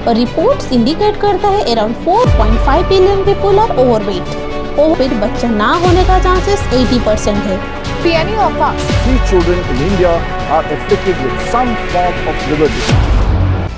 और reports indicate करता है around 4.5 billion people are overweight और फिर बच्चा ना होने का चांसेस 80% है। Many of us 3 children in India are afflicted with some form of liver disease.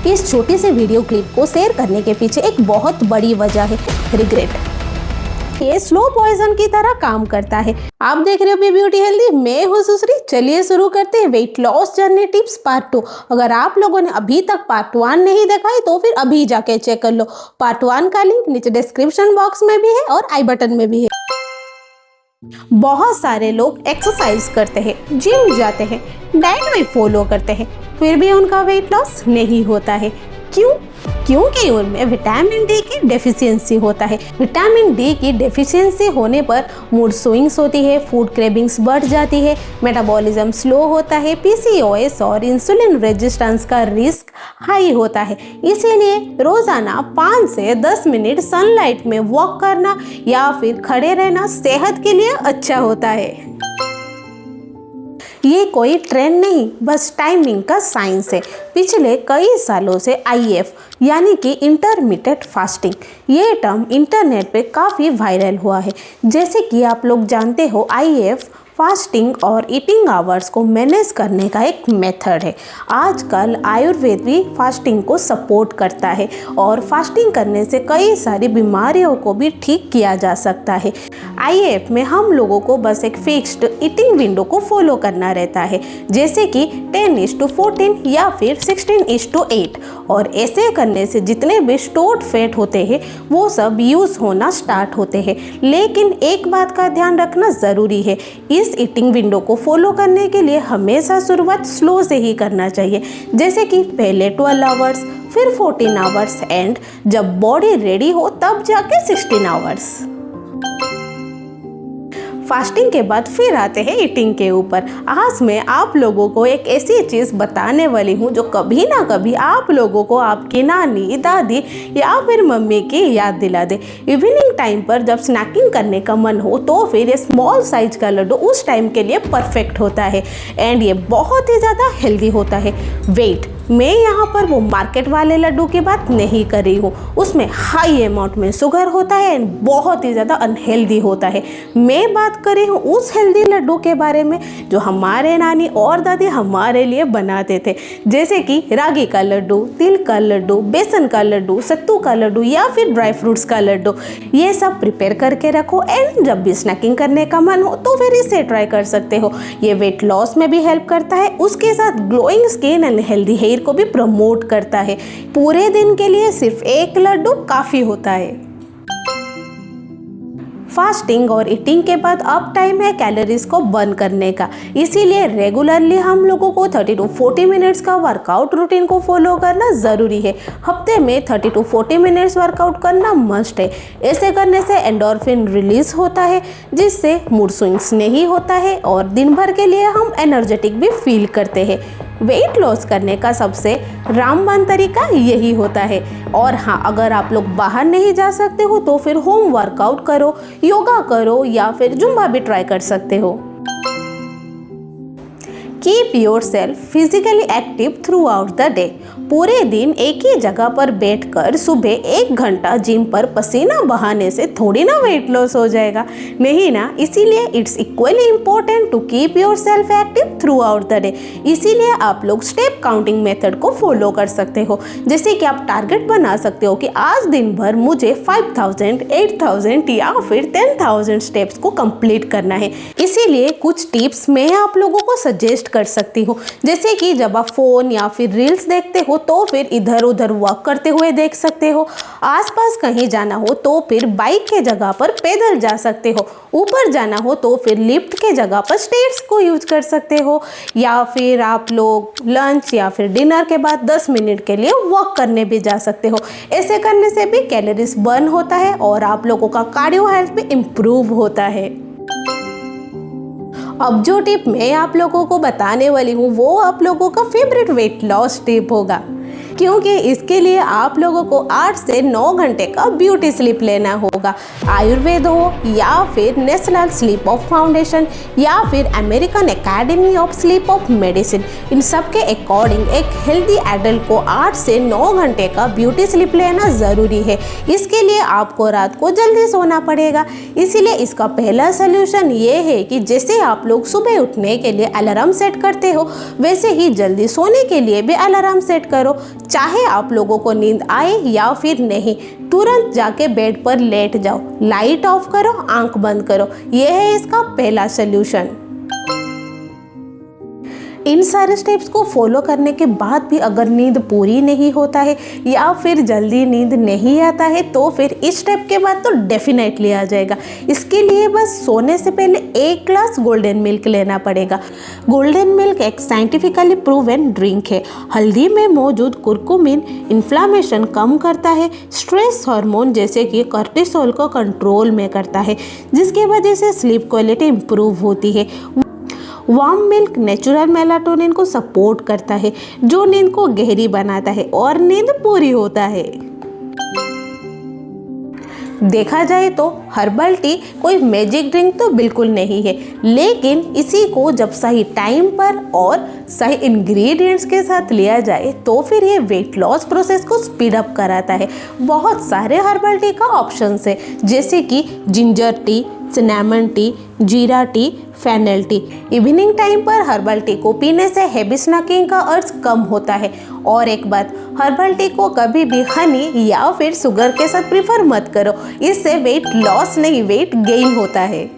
इस छोटी सी वीडियो क्लिप को शेयर करने के पीछे एक बहुत बड़ी वजह है रिग्रेट। ये स्लो पॉइजन की तरह काम करता है। आप देख रहे हो बी ब्यूटी हेल्दी, मैं हूँ सुश्री। चलिए शुरू करते हैं weight loss journey tips part 2। अगर आप लोगों ने अभी तक पार्ट 1 नहीं देखा है तो फिर अभी जाके चेक कर लो। पार्ट 1 का लिंक नीचे डिस्क्रिप्शन बॉक्स में भी है और आई बटन में भी है। बहुत सारे लोग एक्सरसाइज करते हैं, जिम जाते हैं, डाइट भी फॉलो करते हैं, फिर भी उनका वेट लॉस नहीं होता है। क्यों? क्योंकि उनमें विटामिन डी की डेफिशिएंसी होता है। विटामिन डी की डेफिशिएंसी होने पर मूड स्विंग्स होती है, फूड क्रेविंग्स बढ़ जाती है, मेटाबॉलिज्म स्लो होता है, पीसीओएस और इंसुलिन रेजिस्टेंस का रिस्क हाई होता है। इसीलिए रोजाना 5 से 10 मिनट सनलाइट में वॉक करना या फिर खड़े रहना सेहत के लिए अच्छा होता है। ये कोई ट्रेंड नहीं, बस टाइमिंग का साइंस है। पिछले कई सालों से आईएफ यानी कि इंटरमिटेंट फास्टिंग ये टर्म इंटरनेट पे काफ़ी वायरल हुआ है। जैसे कि आप लोग जानते हो आईएफ फास्टिंग और ईटिंग आवर्स को मैनेज करने का एक मेथड है। आजकल आयुर्वेद भी फास्टिंग को सपोर्ट करता है और फास्टिंग करने से कई सारी बीमारियों को भी ठीक किया जा सकता है। आईएफ में हम लोगों को बस एक फिक्स्ड ईटिंग विंडो को फॉलो करना रहता है, जैसे कि 10:14 या फिर 16:8। और ऐसे करने से जितने भी स्टोर्ड फैट होते हैं वो सब यूज़ होना स्टार्ट होते हैं। लेकिन एक बात का ध्यान रखना ज़रूरी है, इस ईटिंग विंडो को फॉलो करने के लिए हमेशा शुरुआत स्लो से ही करना चाहिए। जैसे कि पहले 12 आवर्स, फिर 14 आवर्स एंड जब बॉडी रेडी हो तब जाके 16 आवर्स। फास्टिंग के बाद फिर आते हैं ईटिंग के ऊपर। आज मैं आप लोगों को एक ऐसी चीज़ बताने वाली हूँ जो कभी ना कभी आप लोगों को आपकी नानी, दादी या फिर मम्मी की याद दिला दे। इवनिंग टाइम पर जब स्नैकिंग करने का मन हो तो फिर ये स्मॉल साइज का लड्डू उस टाइम के लिए परफेक्ट होता है एंड ये बहुत ही ज़्यादा हेल्दी होता है। वेट, मैं यहाँ पर वो मार्केट वाले लड्डू की बात नहीं कर रही हूँ, उसमें हाई अमाउंट में शुगर होता है एंड बहुत ही ज़्यादा अनहेल्दी होता है। मैं बात कर रही हूँ उस हेल्दी लड्डू के बारे में जो हमारे नानी और दादी हमारे लिए बनाते थे, जैसे कि रागी का लड्डू, तिल का लड्डू, बेसन का लड्डू, सत्तू का लड्डू या फिर ड्राई फ्रूट्स का लड्डू। ये सब प्रिपेयर करके रखो एंड जब भी स्नैकिंग करने का मन हो तो फिर इसे ट्राई कर सकते हो। ये वेट लॉस में भी हेल्प करता है, उसके साथ glowing skin and healthy hair को भी प्रमोट करता है। पूरे दिन के लिए सिर्फ एक लड्डू काफी होता है। फास्टिंग और ईटिंग के बाद अब टाइम है कैलोरीज को बर्न करने का। इसीलिए रेगुलरली हम लोगों को 30 to 40 मिनट्स का वर्कआउट रूटीन को फॉलो करना ज़रूरी है। हफ्ते में 30 to 40 मिनट्स वर्कआउट करना मस्ट है। ऐसे करने से एंडोर्फिन रिलीज होता है जिससे मूड स्विंग्स नहीं होता है और दिन भर के लिए हम एनर्जेटिक भी फील करते हैं। वेट लॉस करने का सबसे रामबान तरीका यही होता है। और हाँ, अगर आप लोग बाहर नहीं जा सकते हो तो फिर होम वर्कआउट करो, योगा करो या फिर जुम्बा भी ट्राई कर सकते हो। Keep your self physically active throughout the day. पूरे दिन एक ही जगह पर बैठकर सुबह 1 घंटा जिम पर पसीना बहाने से थोड़ी ना वेट लॉस हो जाएगा, नहीं ना। इसीलिए it's equally important to keep yourself active throughout the day. इसीलिए आप लोग स्टेप काउंटिंग मेथड को फॉलो कर सकते हो। जैसे कि आप टारगेट बना सकते हो कि आज दिन भर मुझे 5000, 8000 या फिर 10,000 स्टेप्स को कंप्लीट करना है। इसीलिए कुछ टिप्स मैं आप लोगों को सजेस्ट कर सकती हूँ, जैसे कि जब आप फोन या फिर रील्स देखते हो तो फिर इधर उधर वॉक करते हुए देख सकते हो। आसपास कहीं जाना हो तो फिर बाइक के जगह पर पैदल जा सकते हो। ऊपर जाना हो तो फिर लिफ्ट के जगह पर स्टेयर्स को यूज कर सकते हो। या फिर आप लोग लंच या फिर डिनर के बाद 10 मिनट के लिए वॉक करने भी जा सकते हो। ऐसे करने से भी कैलोरीज बर्न होता है और आप लोगों का कार्डियो हेल्थ भी इम्प्रूव होता है। अब जो टिप मैं आप लोगों को बताने वाली हूँ वो आप लोगों का फेवरेट वेट लॉस टिप होगा। क्योंकि इसके लिए आप लोगों को 8 से 9 घंटे का ब्यूटी स्लीप लेना होगा। आयुर्वेद हो या फिर नेशनल स्लीप ऑफ फाउंडेशन या फिर American academy of sleep of medicine, इन सब के अकॉर्डिंग एक हेल्दी एडल्ट को 8 से 9 घंटे का ब्यूटी स्लीप लेना ज़रूरी है। इसके लिए आपको रात को जल्दी सोना पड़ेगा। इसीलिए इसका पहला सोल्यूशन ये है कि जैसे आप लोग सुबह उठने के लिए अलार्म सेट करते हो, वैसे ही जल्दी सोने के लिए भी अलार्म सेट करो। चाहे आप लोगों को नींद आए या फिर नहीं, तुरंत जाके बेड पर लेट जाओ, लाइट ऑफ करो, आंख बंद करो। यह है इसका पहला सोल्यूशन। इन सारे स्टेप्स को फॉलो करने के बाद भी अगर नींद पूरी नहीं होता है या फिर जल्दी नींद नहीं आता है, तो फिर इस स्टेप के बाद तो डेफिनेटली आ जाएगा। इसके लिए बस सोने से पहले 1 ग्लास गोल्डन मिल्क लेना पड़ेगा। गोल्डन मिल्क एक साइंटिफिकली प्रूवन ड्रिंक है। हल्दी में मौजूद कुर्कुमिन इन्फ्लामेशन कम करता है, स्ट्रेस हार्मोन जैसे कि कॉर्टिसोल को कंट्रोल में करता है, जिसकी वजह से स्लीप क्वालिटी इंप्रूव होती है। वार्म मिल्क नेचुरल मेलाटोनिन को सपोर्ट करता है, जो नींद को गहरी बनाता है और नींद पूरी होता है। देखा जाए तो हर्बल टी कोई मैजिक ड्रिंक तो बिल्कुल नहीं है, लेकिन इसी को जब सही टाइम पर और सही इंग्रेडिएंट्स के साथ लिया जाए तो फिर ये वेट लॉस प्रोसेस को स्पीड अप कराता है। बहुत सारे हर्बल टी का ऑप्शंस है, जैसे कि ginger tea, cinnamon tea, jeera tea, fennel tea. Evening time पर हर्बल टी को पीने से हैवी स्नैकिंग का अर्ज कम होता है। और एक बात, हर्बल टी को कभी भी हनी या फिर शुगर के साथ प्रीफर मत करो, इससे वेट लॉस नहीं वेट गेन होता है।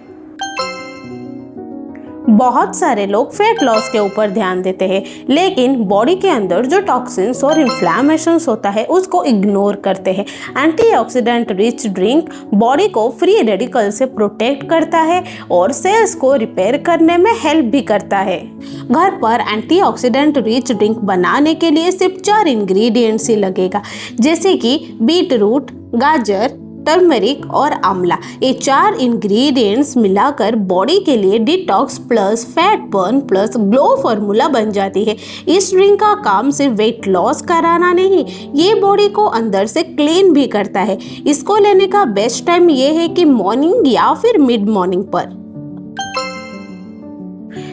बहुत सारे लोग फैट लॉस के ऊपर ध्यान देते हैं, लेकिन बॉडी के अंदर जो टॉक्सिन्स और इन्फ्लेमेशंस होता है उसको इग्नोर करते हैं। एंटीऑक्सीडेंट रिच ड्रिंक बॉडी को फ्री रेडिकल से प्रोटेक्ट करता है और सेल्स को रिपेयर करने में हेल्प भी करता है। घर पर एंटीऑक्सीडेंट रिच ड्रिंक बनाने के लिए सिर्फ 4 इंग्रेडिएंट्स ही लगेगा, जैसे कि बीट रूट, गाजर, टर्मरिक और आंवला। ये 4 इंग्रेडिएंट्स मिलाकर बॉडी के लिए detox plus fat burn plus glow formula बन जाती है। इस ड्रिंक का काम सिर्फ वेट लॉस कराना नहीं, ये बॉडी को अंदर से क्लीन भी करता है। इसको लेने का बेस्ट टाइम ये है कि मॉर्निंग या फिर मिड मॉर्निंग पर।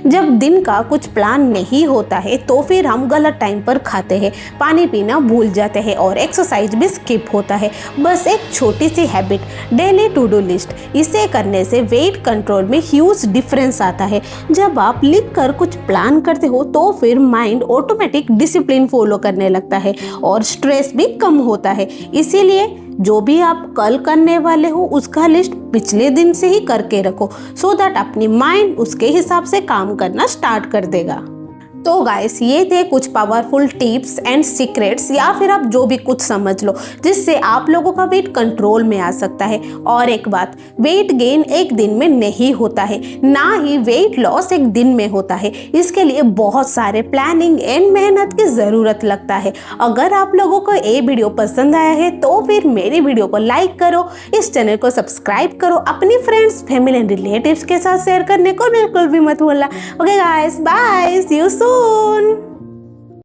जब दिन का कुछ प्लान नहीं होता है तो फिर हम गलत टाइम पर खाते हैं, पानी पीना भूल जाते हैं और एक्सरसाइज भी स्किप होता है। बस एक छोटी सी habit, daily to do list, इसे करने से वेट कंट्रोल में ह्यूज डिफरेंस आता है। जब आप लिख कर कुछ प्लान करते हो तो फिर माइंड ऑटोमेटिक डिसिप्लिन फॉलो करने लगता है और स्ट्रेस भी कम होता है। इसीलिए जो भी आप कल करने वाले हो उसका लिस्ट पिछले दिन से ही करके रखो, सो दैट अपनी माइंड उसके हिसाब से काम करना स्टार्ट कर देगा। तो गाइस, ये थे कुछ पावरफुल टिप्स एंड सीक्रेट्स, या फिर आप जो भी कुछ समझ लो, जिससे आप लोगों का वेट कंट्रोल में आ सकता है। और एक बात, वेट गेन एक दिन में नहीं होता है, ना ही वेट लॉस एक दिन में होता है। इसके लिए बहुत सारे प्लानिंग एंड मेहनत की ज़रूरत लगता है। अगर आप लोगों को ये वीडियो पसंद आया है तो फिर मेरी वीडियो को लाइक करो, इस चैनल को सब्सक्राइब करो, अपनी फ्रेंड्स, फैमिली एंड रिलेटिव्स के साथ शेयर करने को बिल्कुल भी मत भूलना। Okay guys, bye, see you soon.